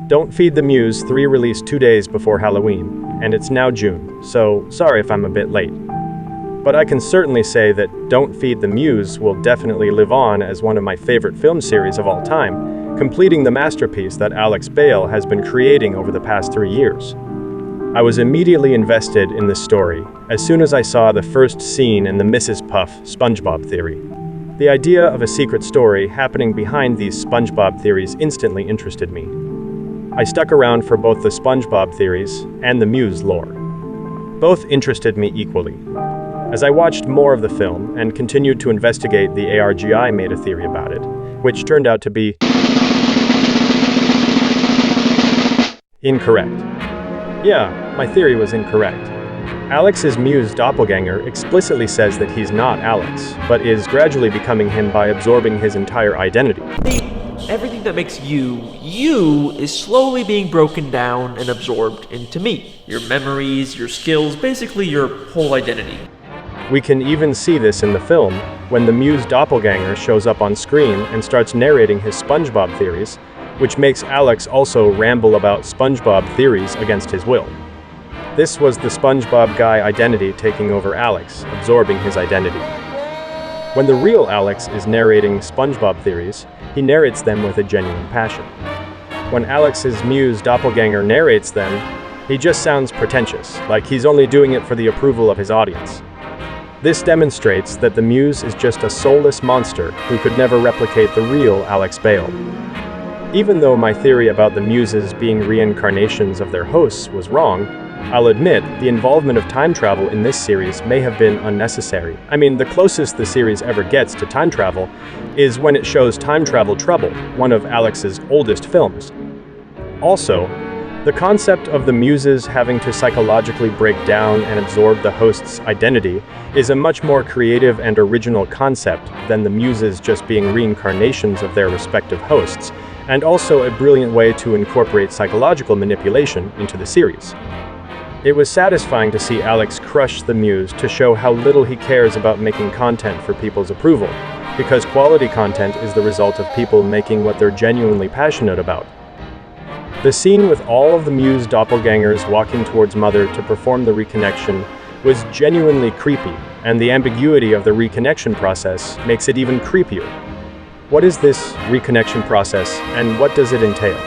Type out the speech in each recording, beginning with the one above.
Don't Feed the Muse 3 released 2 days before Halloween, and it's now June, so sorry if I'm a bit late. But I can certainly say that Don't Feed the Muse will definitely live on as one of my favorite film series of all time, completing the masterpiece that Alex Bale has been creating over the past 3 years. I was immediately invested in this story as soon as I saw the first scene in the Mrs. Puff SpongeBob theory. The idea of a secret story happening behind these SpongeBob theories instantly interested me. I stuck around for both the SpongeBob theories and the Muse lore. Both interested me equally. As I watched more of the film and continued to investigate, the ARGI made a theory about it, which turned out to be incorrect. Yeah, my theory was incorrect. Alex's Muse doppelganger explicitly says that he's not Alex, but is gradually becoming him by absorbing his entire identity. Everything that makes you is slowly being broken down and absorbed into me. Your memories, your skills, basically your whole identity. We can even see this in the film, when the Muse doppelganger shows up on screen and starts narrating his SpongeBob theories, which makes Alex also ramble about SpongeBob theories against his will. This was the SpongeBob guy identity taking over Alex, absorbing his identity. When the real Alex is narrating SpongeBob theories, he narrates them with a genuine passion. When Alex's Muse doppelganger narrates them, he just sounds pretentious, like he's only doing it for the approval of his audience. This demonstrates that the Muse is just a soulless monster who could never replicate the real Alex Bale. Even though my theory about the Muses being reincarnations of their hosts was wrong, I'll admit the involvement of time travel in this series may have been unnecessary. I mean, the closest the series ever gets to time travel is when it shows Time Travel Trouble, one of Alex's oldest films. Also, the concept of the Muses having to psychologically break down and absorb the host's identity is a much more creative and original concept than the Muses just being reincarnations of their respective hosts, and also a brilliant way to incorporate psychological manipulation into the series. It was satisfying to see Alex crush the Muse to show how little he cares about making content for people's approval, because quality content is the result of people making what they're genuinely passionate about. The scene with all of the Muse doppelgangers walking towards Mother to perform the reconnection was genuinely creepy, and the ambiguity of the reconnection process makes it even creepier. What is this reconnection process, and what does it entail?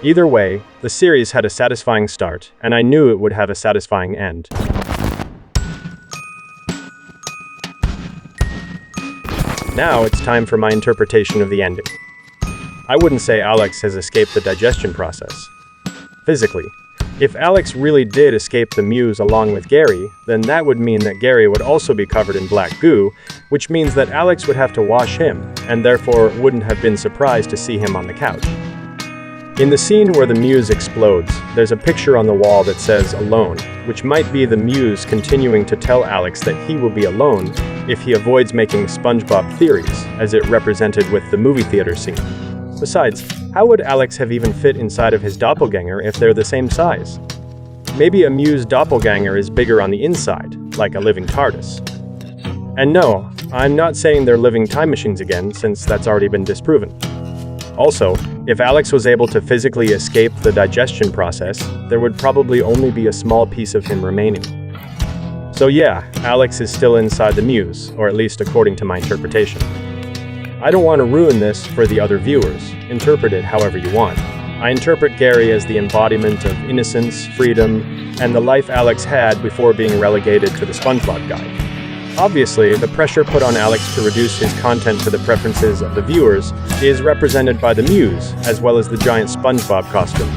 Either way, the series had a satisfying start, and I knew it would have a satisfying end. Now it's time for my interpretation of the ending. I wouldn't say Alex has escaped the digestion process. Physically, if Alex really did escape the Muse along with Gary, then that would mean that Gary would also be covered in black goo, which means that Alex would have to wash him, and therefore wouldn't have been surprised to see him on the couch. In the scene where the Muse explodes, there's a picture on the wall that says alone, which might be the Muse continuing to tell Alex that he will be alone if he avoids making SpongeBob theories, as it represented with the movie theater scene. Besides, how would Alex have even fit inside of his doppelganger if they're the same size? Maybe a Muse doppelganger is bigger on the inside, like a living TARDIS. And no, I'm not saying they're living time machines again, since that's already been disproven. Also, if Alex was able to physically escape the digestion process, there would probably only be a small piece of him remaining. So yeah, Alex is still inside the Muse, or at least according to my interpretation. I don't want to ruin this for the other viewers. Interpret it however you want. I interpret Gary as the embodiment of innocence, freedom, and the life Alex had before being relegated to the SpongeBob guy. Obviously, the pressure put on Alex to reduce his content to the preferences of the viewers is represented by the Muse, as well as the giant SpongeBob costume.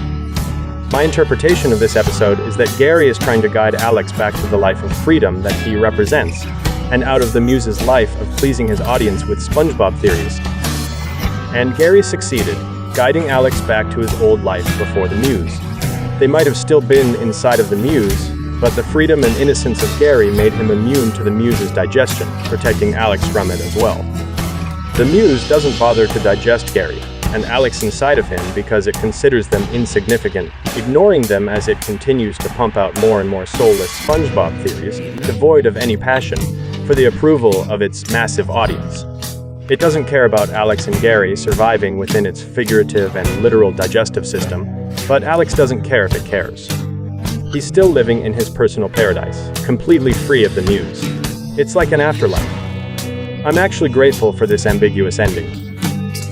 My interpretation of this episode is that Gary is trying to guide Alex back to the life of freedom that he represents, and out of the Muse's life of pleasing his audience with SpongeBob theories. And Gary succeeded, guiding Alex back to his old life before the Muse. They might have still been inside of the Muse, but the freedom and innocence of Gary made him immune to the Muse's digestion, protecting Alex from it as well. The Muse doesn't bother to digest Gary and Alex inside of him because it considers them insignificant, ignoring them as it continues to pump out more and more soulless SpongeBob theories, devoid of any passion, for the approval of its massive audience. It doesn't care about Alex and Gary surviving within its figurative and literal digestive system, but Alex doesn't care if it cares. He's still living in his personal paradise, completely free of the muse. It's like an afterlife. I'm actually grateful for this ambiguous ending.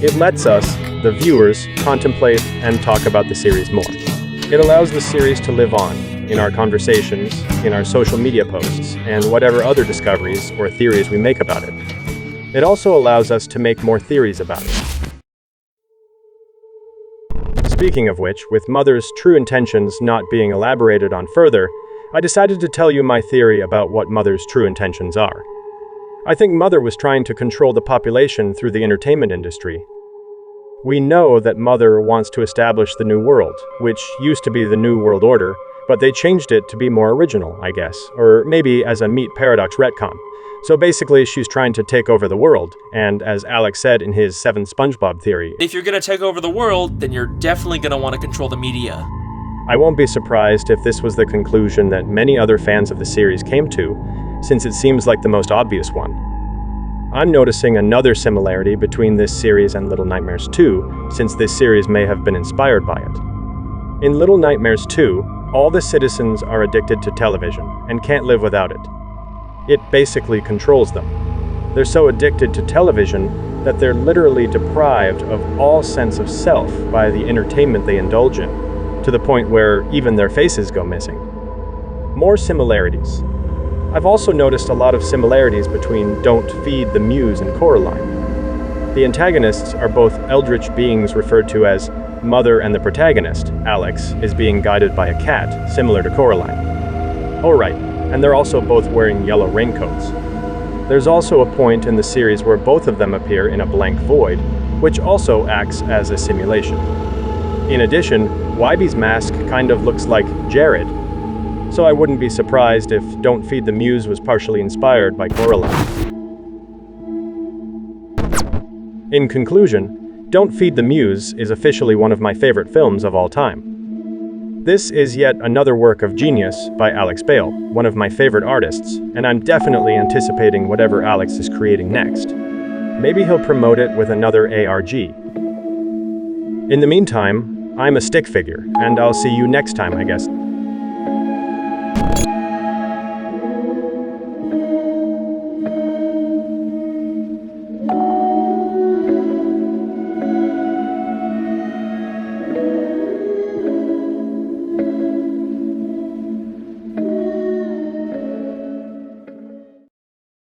It lets us, the viewers, contemplate and talk about the series more. It allows the series to live on, in our conversations, in our social media posts, and whatever other discoveries or theories we make about it. It also allows us to make more theories about it. Speaking of which, with Mother's true intentions not being elaborated on further, I decided to tell you my theory about what Mother's true intentions are. I think Mother was trying to control the population through the entertainment industry. We know that Mother wants to establish the New World, which used to be the New World Order, but they changed it to be more original, I guess, or maybe as a meat paradox retcon. So basically, she's trying to take over the world, and as Alex said in his 7 SpongeBob theory, If you're gonna take over the world, then you're definitely gonna want to control the media. I won't be surprised if this was the conclusion that many other fans of the series came to, since it seems like the most obvious one. I'm noticing another similarity between this series and Little Nightmares 2, since this series may have been inspired by it. In Little Nightmares 2, all the citizens are addicted to television and can't live without it. It basically controls them. They're so addicted to television that they're literally deprived of all sense of self by the entertainment they indulge in, to the point where even their faces go missing. More similarities. I've also noticed a lot of similarities between Don't Feed the Muse and Coraline. The antagonists are both eldritch beings referred to as Mother, and the protagonist, Alex, is being guided by a cat, similar to Coraline. Oh right, and they're also both wearing yellow raincoats. There's also a point in the series where both of them appear in a blank void, which also acts as a simulation. In addition, Wybie's mask kind of looks like Jared, so I wouldn't be surprised if Don't Feed the Muse was partially inspired by Coraline. In conclusion, Don't Feed the Muse is officially one of my favorite films of all time. This is yet another work of genius by Alex Bale, one of my favorite artists, and I'm definitely anticipating whatever Alex is creating next. Maybe he'll promote it with another ARG. In the meantime, I'm a stick figure, and I'll see you next time, I guess.